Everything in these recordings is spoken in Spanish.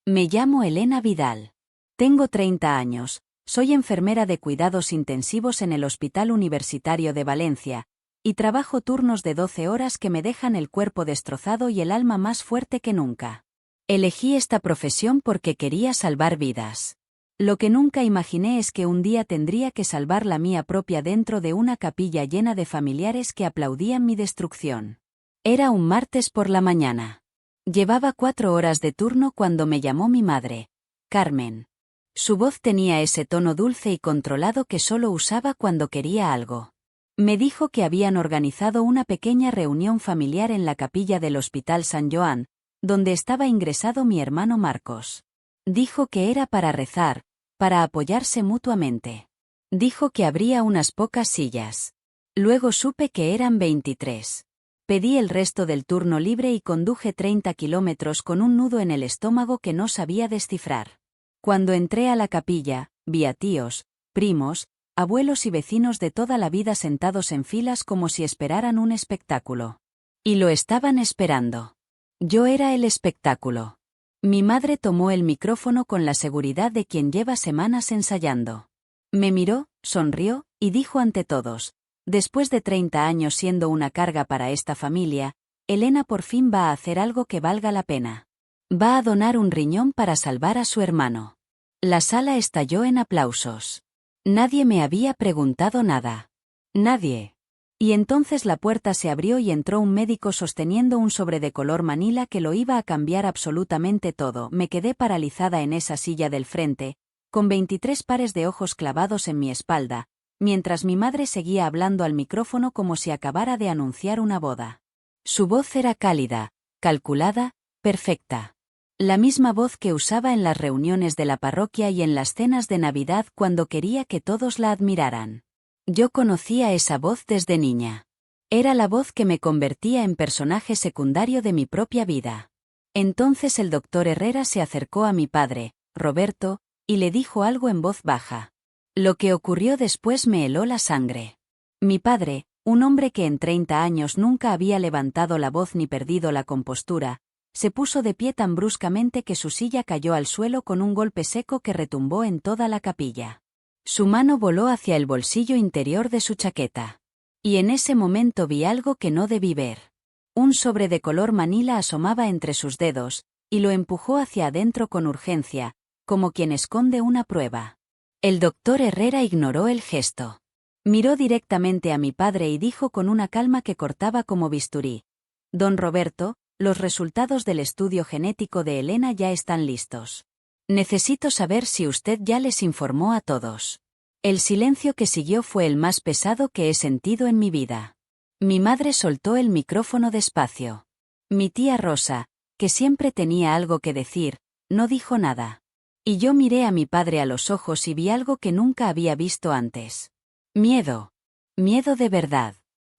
Me llamo Elena Vidal. Tengo 30 años, soy enfermera de cuidados intensivos en el Hospital Universitario de Valencia, y trabajo turnos de 12 horas que me dejan el cuerpo destrozado y el alma más fuerte que nunca. Elegí esta profesión porque quería salvar vidas. Lo que nunca imaginé es que un día tendría que salvar la mía propia dentro de una capilla llena de familiares que aplaudían mi destrucción. Era un martes por la mañana. Llevaba 4 horas de turno cuando me llamó mi madre, Carmen. Su voz tenía ese tono dulce y controlado que solo usaba cuando quería algo. Me dijo que habían organizado una pequeña reunión familiar en la capilla del Hospital San Joan, donde estaba ingresado mi hermano Marcos. Dijo que era para rezar, para apoyarse mutuamente. Dijo que habría unas pocas sillas. Luego supe que eran 23. Pedí el resto del turno libre y conduje 30 kilómetros con un nudo en el estómago que no sabía descifrar. Cuando entré a la capilla, vi a tíos, primos, abuelos y vecinos de toda la vida sentados en filas como si esperaran un espectáculo. Y lo estaban esperando. Yo era el espectáculo. Mi madre tomó el micrófono con la seguridad de quien lleva semanas ensayando. Me miró, sonrió, y dijo ante todos: después de 30 años siendo una carga para esta familia, Elena por fin va a hacer algo que valga la pena. Va a donar un riñón para salvar a su hermano. La sala estalló en aplausos. Nadie me había preguntado nada. Nadie. Y entonces la puerta se abrió y entró un médico sosteniendo un sobre de color manila que lo iba a cambiar absolutamente todo. Me quedé paralizada en esa silla del frente, con 23 pares de ojos clavados en mi espalda, mientras mi madre seguía hablando al micrófono como si acabara de anunciar una boda. Su voz era cálida, calculada, perfecta. La misma voz que usaba en las reuniones de la parroquia y en las cenas de Navidad cuando quería que todos la admiraran. Yo conocía esa voz desde niña. Era la voz que me convertía en personaje secundario de mi propia vida. Entonces el doctor Herrera se acercó a mi padre, Roberto, y le dijo algo en voz baja. Lo que ocurrió después me heló la sangre. Mi padre, un hombre que en 30 años nunca había levantado la voz ni perdido la compostura, se puso de pie tan bruscamente que su silla cayó al suelo con un golpe seco que retumbó en toda la capilla. Su mano voló hacia el bolsillo interior de su chaqueta. Y en ese momento vi algo que no debí ver. Un sobre de color manila asomaba entre sus dedos, y lo empujó hacia adentro con urgencia, como quien esconde una prueba. El doctor Herrera ignoró el gesto. Miró directamente a mi padre y dijo con una calma que cortaba como bisturí: Don Roberto, los resultados del estudio genético de Elena ya están listos. Necesito saber si usted ya les informó a todos. El silencio que siguió fue el más pesado que he sentido en mi vida. Mi madre soltó el micrófono despacio. Mi tía Rosa, que siempre tenía algo que decir, no dijo nada. Y yo miré a mi padre a los ojos y vi algo que nunca había visto antes. Miedo. Miedo de verdad.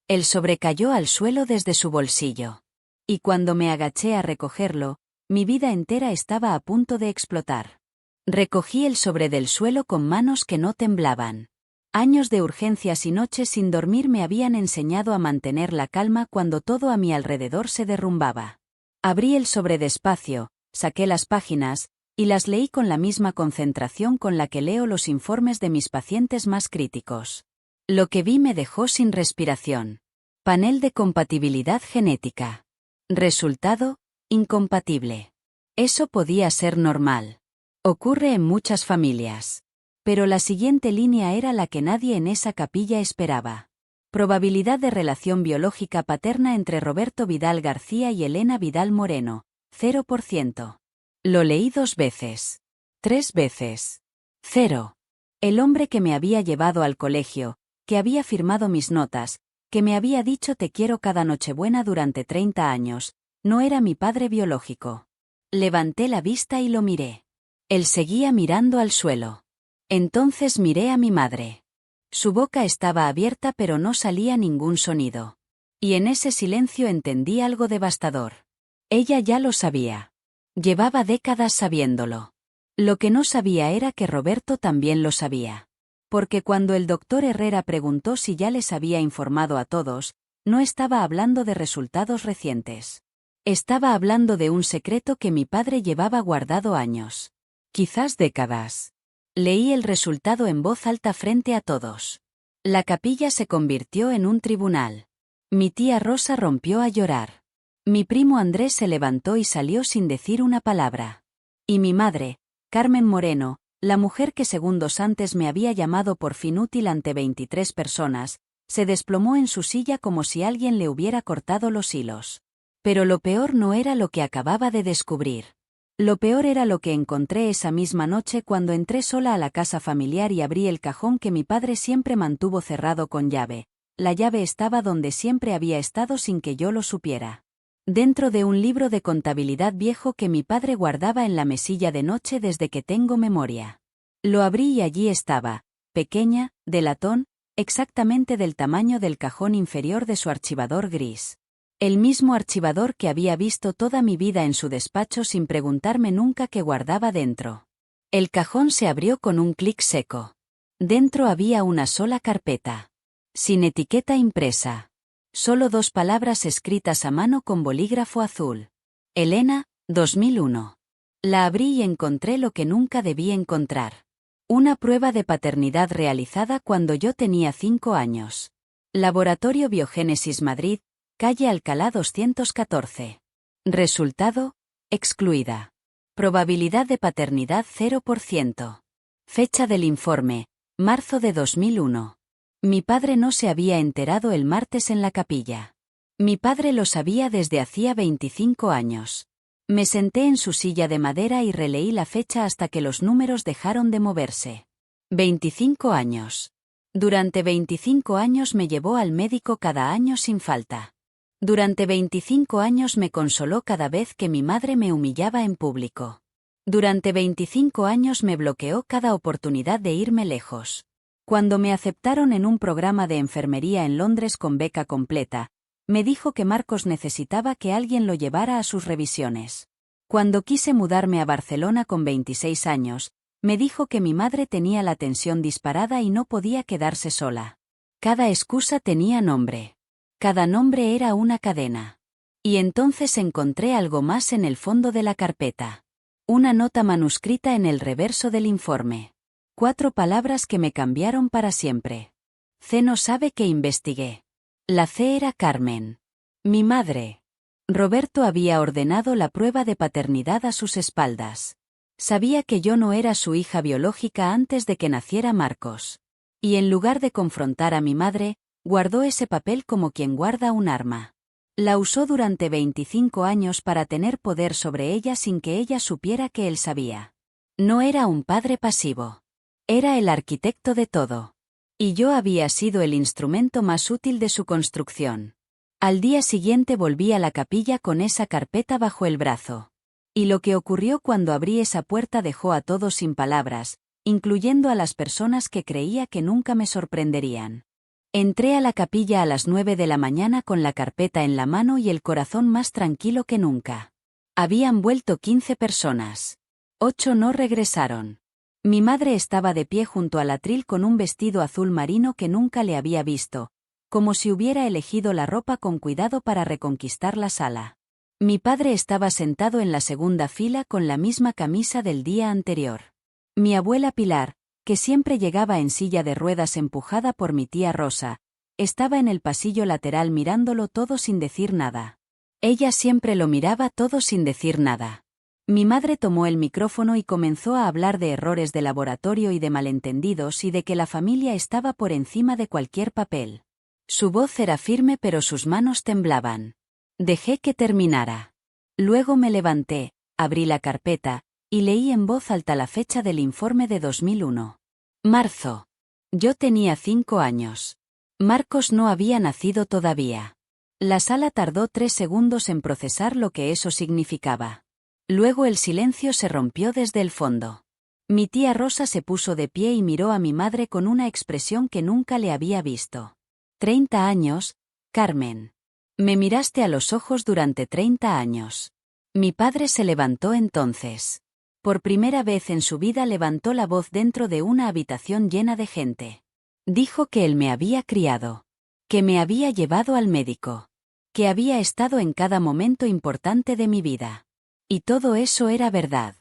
El sobre cayó al suelo desde su bolsillo. Y cuando me agaché a recogerlo, mi vida entera estaba a punto de explotar. Recogí el sobre del suelo con manos que no temblaban. Años de urgencias y noches sin dormir me habían enseñado a mantener la calma cuando todo a mi alrededor se derrumbaba. Abrí el sobre despacio, saqué las páginas, y las leí con la misma concentración con la que leo los informes de mis pacientes más críticos. Lo que vi me dejó sin respiración. Panel de compatibilidad genética. Resultado: incompatible. Eso podía ser normal. Ocurre en muchas familias. Pero la siguiente línea era la que nadie en esa capilla esperaba. Probabilidad de relación biológica paterna entre Roberto Vidal García y Elena Vidal Moreno, 0%. Lo leí 2 veces. 3 veces. 0. El hombre que me había llevado al colegio, que había firmado mis notas, que me había dicho te quiero cada Nochebuena durante 30 años, no era mi padre biológico. Levanté la vista y lo miré. Él seguía mirando al suelo. Entonces miré a mi madre. Su boca estaba abierta pero no salía ningún sonido. Y en ese silencio entendí algo devastador. Ella ya lo sabía. Llevaba décadas sabiéndolo. Lo que no sabía era que Roberto también lo sabía. Porque cuando el doctor Herrera preguntó si ya les había informado a todos, no estaba hablando de resultados recientes. Estaba hablando de un secreto que mi padre llevaba guardado años. Quizás décadas. Leí el resultado en voz alta frente a todos. La capilla se convirtió en un tribunal. Mi tía Rosa rompió a llorar. Mi primo Andrés se levantó y salió sin decir una palabra. Y mi madre, Carmen Moreno, la mujer que segundos antes me había llamado por fin útil ante 23 personas, se desplomó en su silla como si alguien le hubiera cortado los hilos. Pero lo peor no era lo que acababa de descubrir. Lo peor era lo que encontré esa misma noche cuando entré sola a la casa familiar y abrí el cajón que mi padre siempre mantuvo cerrado con llave. La llave estaba donde siempre había estado sin que yo lo supiera. Dentro de un libro de contabilidad viejo que mi padre guardaba en la mesilla de noche desde que tengo memoria. Lo abrí y allí estaba, pequeña, de latón, exactamente del tamaño del cajón inferior de su archivador gris. El mismo archivador que había visto toda mi vida en su despacho sin preguntarme nunca qué guardaba dentro. El cajón se abrió con un clic seco. Dentro había una sola carpeta. Sin etiqueta impresa. Solo 2 palabras escritas a mano con bolígrafo azul. Elena, 2001. La abrí y encontré lo que nunca debí encontrar. Una prueba de paternidad realizada cuando yo tenía 5 años. Laboratorio Biogénesis Madrid, calle Alcalá 214. Resultado, excluida. Probabilidad de paternidad 0%. Fecha del informe, marzo de 2001. Mi padre no se había enterado el martes en la capilla. Mi padre lo sabía desde hacía 25 años. Me senté en su silla de madera y releí la fecha hasta que los números dejaron de moverse. 25 años. Durante 25 años me llevó al médico cada año sin falta. Durante 25 años me consoló cada vez que mi madre me humillaba en público. Durante 25 años me bloqueó cada oportunidad de irme lejos. Cuando me aceptaron en un programa de enfermería en Londres con beca completa, me dijo que Marcos necesitaba que alguien lo llevara a sus revisiones. Cuando quise mudarme a Barcelona con 26 años, me dijo que mi madre tenía la tensión disparada y no podía quedarse sola. Cada excusa tenía nombre. Cada nombre era una cadena. Y entonces encontré algo más en el fondo de la carpeta. Una nota manuscrita en el reverso del informe. 4 palabras que me cambiaron para siempre. C no sabe que investigué. La C era Carmen. Mi madre. Roberto había ordenado la prueba de paternidad a sus espaldas. Sabía que yo no era su hija biológica antes de que naciera Marcos. Y en lugar de confrontar a mi madre, guardó ese papel como quien guarda un arma. La usó durante 25 años para tener poder sobre ella sin que ella supiera que él sabía. No era un padre pasivo. Era el arquitecto de todo. Y yo había sido el instrumento más útil de su construcción. Al día siguiente volví a la capilla con esa carpeta bajo el brazo. Y lo que ocurrió cuando abrí esa puerta dejó a todos sin palabras, incluyendo a las personas que creía que nunca me sorprenderían. Entré a la capilla a las 9 de la mañana con la carpeta en la mano y el corazón más tranquilo que nunca. Habían vuelto 15 personas. 8 no regresaron. Mi madre estaba de pie junto al atril con un vestido azul marino que nunca le había visto, como si hubiera elegido la ropa con cuidado para reconquistar la sala. Mi padre estaba sentado en la segunda fila con la misma camisa del día anterior. Mi abuela Pilar, que siempre llegaba en silla de ruedas empujada por mi tía Rosa, estaba en el pasillo lateral mirándolo todo sin decir nada. Ella siempre lo miraba todo sin decir nada. Mi madre tomó el micrófono y comenzó a hablar de errores de laboratorio y de malentendidos y de que la familia estaba por encima de cualquier papel. Su voz era firme pero sus manos temblaban. Dejé que terminara. Luego me levanté, abrí la carpeta, y leí en voz alta la fecha del informe de 2001. Marzo. Yo tenía 5 años. Marcos no había nacido todavía. La sala tardó 3 segundos en procesar lo que eso significaba. Luego el silencio se rompió desde el fondo. Mi tía Rosa se puso de pie y miró a mi madre con una expresión que nunca le había visto. 30 años, Carmen. Me miraste a los ojos durante 30 años. Mi padre se levantó entonces. Por primera vez en su vida levantó la voz dentro de una habitación llena de gente. Dijo que él me había criado. Que me había llevado al médico. que había estado en cada momento importante de mi vida. Y todo eso era verdad.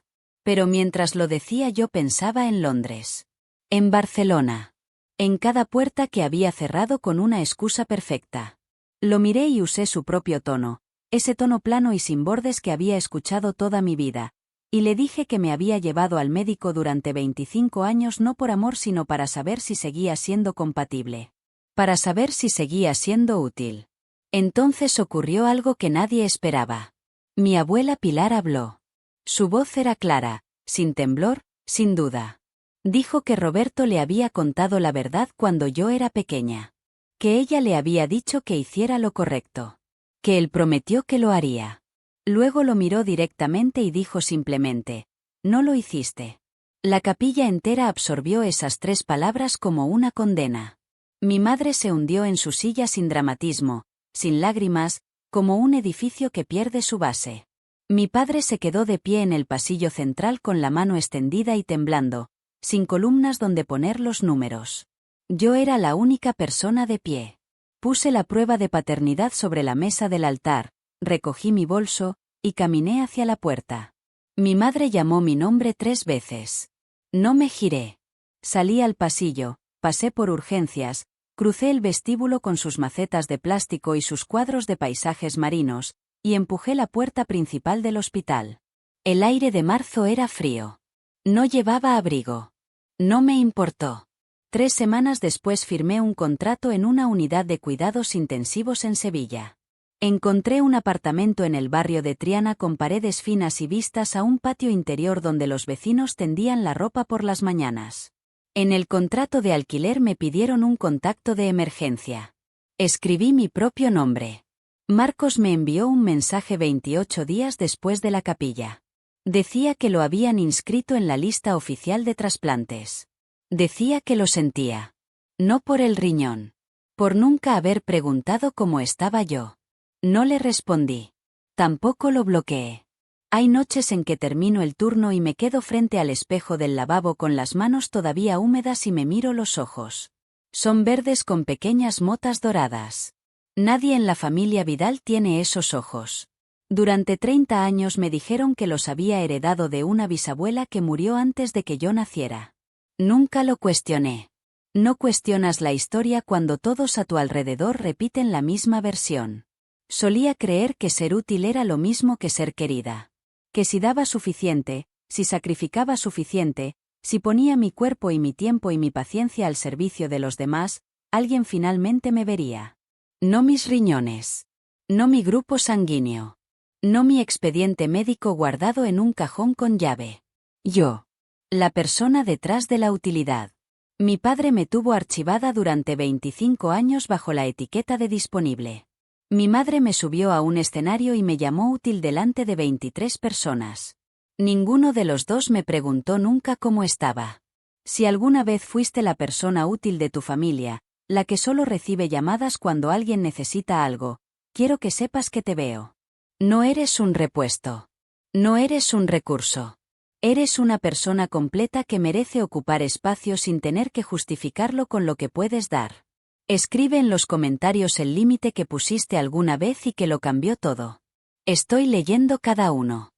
Pero mientras lo decía yo pensaba en Londres. En Barcelona. En cada puerta que había cerrado con una excusa perfecta. Lo miré y usé su propio tono, ese tono plano y sin bordes que había escuchado toda mi vida, y le dije que me había llevado al médico durante 25 años no por amor sino para saber si seguía siendo compatible. Para saber si seguía siendo útil. Entonces ocurrió algo que nadie esperaba. Mi abuela Pilar habló. Su voz era clara, sin temblor, sin duda. Dijo que Roberto le había contado la verdad cuando yo era pequeña. Que ella le había dicho que hiciera lo correcto. Que él prometió que lo haría. Luego lo miró directamente y dijo simplemente, «No lo hiciste». La capilla entera absorbió esas 3 palabras como una condena. Mi madre se hundió en su silla sin dramatismo, sin lágrimas, como un edificio que pierde su base. Mi padre se quedó de pie en el pasillo central con la mano extendida y temblando, sin columnas donde poner los números. Yo era la única persona de pie. Puse la prueba de paternidad sobre la mesa del altar, recogí mi bolso, y caminé hacia la puerta. Mi madre llamó mi nombre 3 veces. No me giré. Salí al pasillo, pasé por urgencias, crucé el vestíbulo con sus macetas de plástico y sus cuadros de paisajes marinos, y empujé la puerta principal del hospital. El aire de marzo era frío. No llevaba abrigo. No me importó. 3 semanas después firmé un contrato en una unidad de cuidados intensivos en Sevilla. Encontré un apartamento en el barrio de Triana con paredes finas y vistas a un patio interior donde los vecinos tendían la ropa por las mañanas. En el contrato de alquiler me pidieron un contacto de emergencia. Escribí mi propio nombre. Marcos me envió un mensaje 28 días después de la capilla. Decía que lo habían inscrito en la lista oficial de trasplantes. Decía que lo sentía. No por el riñón. Por nunca haber preguntado cómo estaba yo. No le respondí. Tampoco lo bloqueé. Hay noches en que termino el turno y me quedo frente al espejo del lavabo con las manos todavía húmedas y me miro los ojos. Son verdes con pequeñas motas doradas. Nadie en la familia Vidal tiene esos ojos. Durante 30 años me dijeron que los había heredado de una bisabuela que murió antes de que yo naciera. Nunca lo cuestioné. No cuestionas la historia cuando todos a tu alrededor repiten la misma versión. Solía creer que ser útil era lo mismo que ser querida. Que si daba suficiente, si sacrificaba suficiente, si ponía mi cuerpo y mi tiempo y mi paciencia al servicio de los demás, alguien finalmente me vería. No mis riñones. No mi grupo sanguíneo. No mi expediente médico guardado en un cajón con llave. Yo. La persona detrás de la utilidad. Mi padre me tuvo archivada durante 25 años bajo la etiqueta de disponible. Mi madre me subió a un escenario y me llamó útil delante de 23 personas. Ninguno de los dos me preguntó nunca cómo estaba. Si alguna vez fuiste la persona útil de tu familia, la que solo recibe llamadas cuando alguien necesita algo, quiero que sepas que te veo. No eres un repuesto. No eres un recurso. Eres una persona completa que merece ocupar espacio sin tener que justificarlo con lo que puedes dar. Escribe en los comentarios el límite que pusiste alguna vez y que lo cambió todo. Estoy leyendo cada uno.